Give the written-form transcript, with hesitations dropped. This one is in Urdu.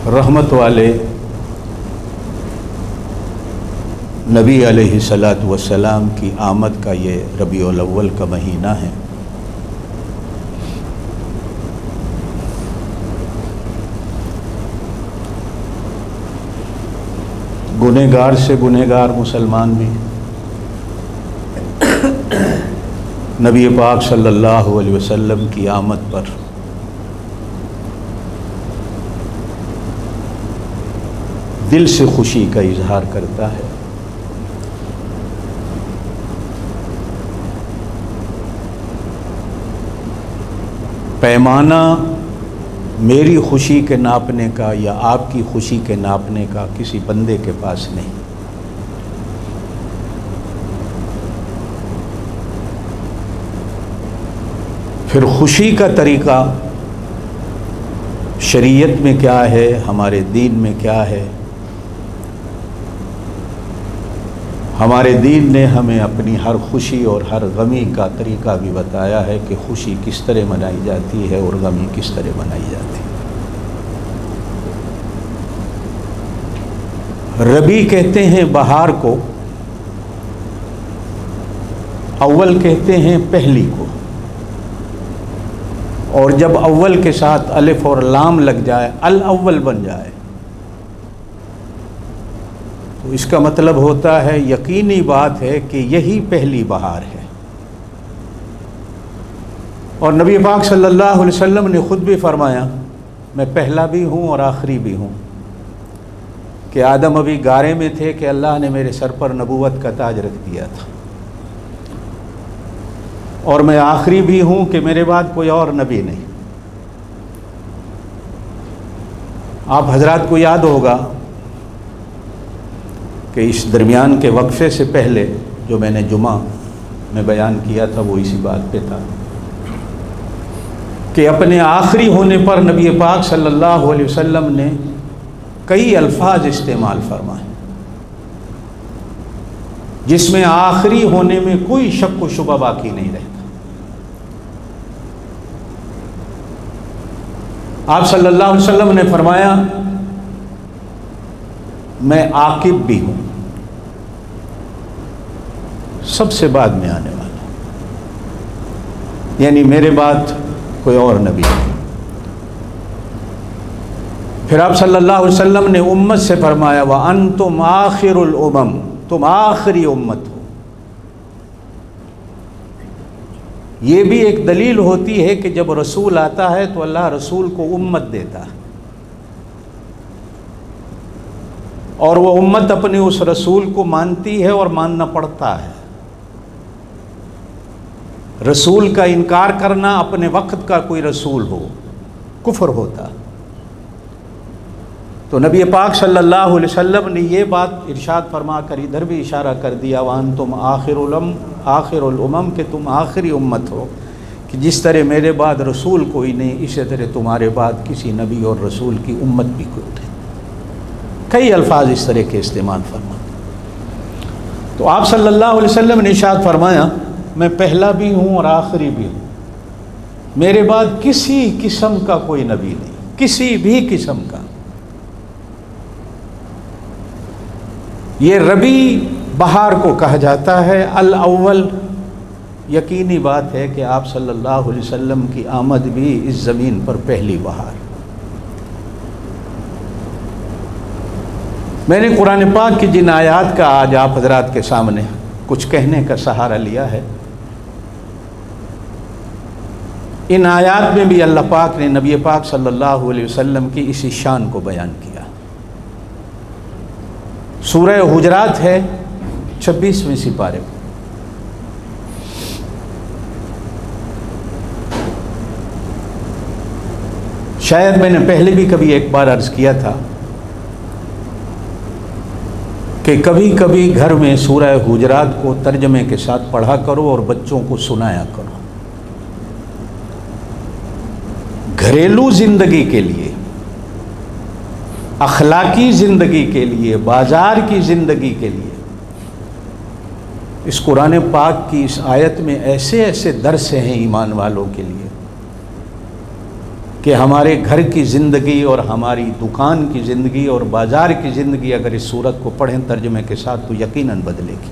رحمت والے نبی علیہ الصلاۃ والسلام کی آمد کا یہ ربیع الاول کا مہینہ ہے۔ گنہگار سے گنہگار مسلمان بھی نبی پاک صلی اللہ علیہ وسلم کی آمد پر دل سے خوشی کا اظہار کرتا ہے۔ پیمانہ میری خوشی کے ناپنے کا یا آپ کی خوشی کے ناپنے کا کسی بندے کے پاس نہیں۔ پھر خوشی کا طریقہ شریعت میں کیا ہے، ہمارے دین میں کیا ہے؟ ہمارے دین نے ہمیں اپنی ہر خوشی اور ہر غمی کا طریقہ بھی بتایا ہے کہ خوشی کس طرح منائی جاتی ہے اور غمی کس طرح منائی جاتی ہے۔ ربیع کہتے ہیں بہار کو، اول کہتے ہیں پہلی کو، اور جب اول کے ساتھ الف اور لام لگ جائے الاول بن جائے تو اس کا مطلب ہوتا ہے یقینی بات ہے کہ یہی پہلی بہار ہے۔ اور نبی پاک صلی اللہ علیہ وسلم نے خود بھی فرمایا میں پہلا بھی ہوں اور آخری بھی ہوں، کہ آدم ابھی گارے میں تھے کہ اللہ نے میرے سر پر نبوت کا تاج رکھ دیا تھا، اور میں آخری بھی ہوں کہ میرے بعد کوئی اور نبی نہیں۔ آپ حضرات کو یاد ہوگا کہ اس درمیان کے وقفے سے پہلے جو میں نے جمعہ میں بیان کیا تھا وہ اسی بات پہ تھا کہ اپنے آخری ہونے پر نبی پاک صلی اللہ علیہ وسلم نے کئی الفاظ استعمال فرمائے جس میں آخری ہونے میں کوئی شک و شبہ باقی نہیں رہتا۔ آپ صلی اللہ علیہ وسلم نے فرمایا میں عاقب بھی ہوں، سب سے بعد میں آنے والا، یعنی میرے بعد کوئی اور نبی نہیں۔ پھر آپ صلی اللہ علیہ وسلم نے امت سے فرمایا وَأَنْتُمْ آخِرُ الْأُمَمْ، تم آخری امت ہو۔ یہ بھی ایک دلیل ہوتی ہے کہ جب رسول آتا ہے تو اللہ رسول کو امت دیتا ہے، اور وہ امت اپنے اس رسول کو مانتی ہے اور ماننا پڑتا ہے۔ رسول کا انکار کرنا اپنے وقت کا کوئی رسول ہو کفر ہوتا۔ تو نبی پاک صلی اللہ علیہ وسلم نے یہ بات ارشاد فرما کر ادھر بھی اشارہ کر دیا وَأَنْتُمْ آخر الامم، کہ تم آخری امت ہو، کہ جس طرح میرے بعد رسول کوئی نہیں اسی طرح تمہارے بعد کسی نبی اور رسول کی امت بھی کوئی نہیں۔ کئی الفاظ اس طرح کے استعمال فرما۔ تو آپ صلی اللہ علیہ وسلم نے ارشاد فرمایا میں پہلا بھی ہوں اور آخری بھی ہوں، میرے بعد کسی قسم کا کوئی نبی نہیں، کسی بھی قسم کا۔ یہ ربیع بہار کو کہا جاتا ہے، الاول یقینی بات ہے کہ آپ صلی اللہ علیہ وسلم کی آمد بھی اس زمین پر پہلی بہار۔ میں نے قرآن پاک کی جن آیات کا آج آپ حضرات کے سامنے کچھ کہنے کا سہارا لیا ہے، ان آیات میں بھی اللہ پاک نے نبی پاک صلی اللہ علیہ وسلم کی اسی شان کو بیان کیا۔ سورہ حجرات ہے 26ویں سپارے میں۔ شاید میں نے پہلے بھی کبھی ایک بار عرض کیا تھا کہ کبھی کبھی گھر میں سورہ حجرات کو ترجمے کے ساتھ پڑھا کرو اور بچوں کو سنایا کرو۔ گھریلو زندگی کے لیے، اخلاقی زندگی کے لیے، بازار کی زندگی کے لیے اس قرآن پاک کی اس آیت میں ایسے ایسے درس ہیں ایمان والوں کے لیے کہ ہمارے گھر کی زندگی اور ہماری دکان کی زندگی اور بازار کی زندگی اگر اس صورت کو پڑھیں ترجمے کے ساتھ تو یقیناً بدلے گی۔